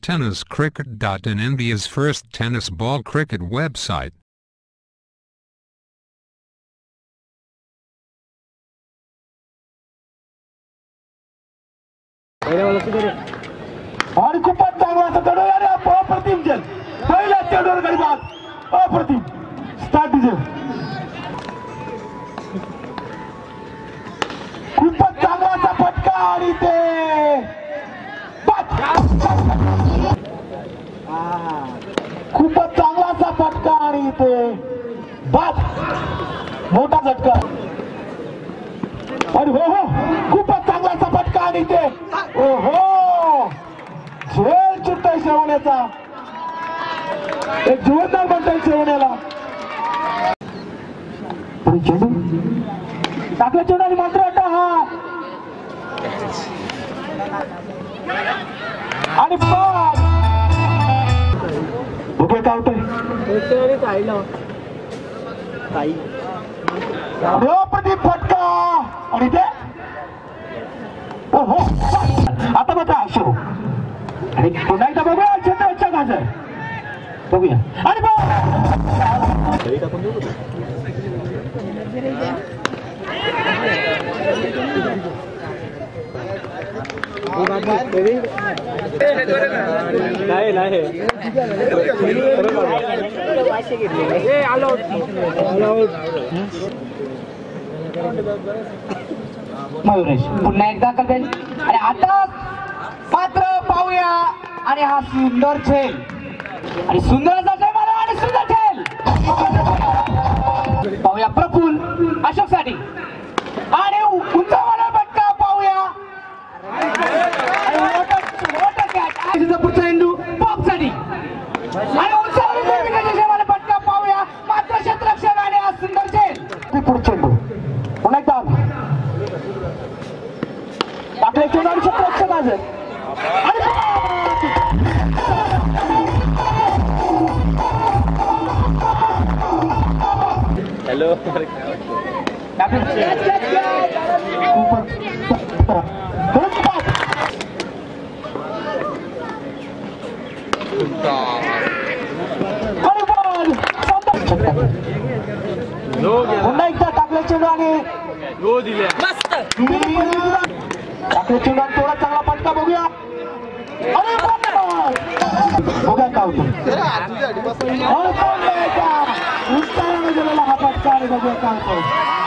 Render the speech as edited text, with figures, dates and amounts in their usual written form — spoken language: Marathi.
TennisCricket.in, India's first tennis ball cricket website. आणि खूपच चांगला असा चढ आणि अप्रतिम जल पहिल्या चढवर गरीबात अप्रतिम स्टार्ट डिझेल खूपच चांगला असा फटका आणि ते खूपच चांगला असा फटका आणि ते बाद मोठा झटका आणि हो हो खूपच चांगला असा फटका आणि ते ओहो झेल चित्तय शेवण्याचा एक जोरदार म्हणता येईल शेवण्याला चेंडू टाकला चेंडू आणि मात्र अड्डा हा आणि बघूया काय होतंय प्रदीप फटका आणि ते ओहो आता बघा शिरू आणि पुन्हा एकदा बघूया चंद्राच्या गाजर बघूया आणि मयुरेश पुन्हा एकदा करेल आणि आता मात्र पाहूया आणि हा सुंदर खेळ आणि सुंदर असा खेळ मला आणि सुंदर खेळ पाहूया प्रफुल्ल अशोक साठी आणि उंचावाला फटका पाहूया पुढचा हिंदू पॉप साठी आणि उंचावाला फटका पाहूया मात्र क्षेत्ररक्षक आणि हा सुंदर खेळ पुढचे पुन्हा एकदा आपल्या चेंडू क्षेत्ररक्षक आज हेलो पुन्हा एकदा टाकले चेंडू आणि टाकले चेंडू आणि थोडा चांगला फटका बघूया बघा काय होतं हा फटका आणि बघूया काय होतं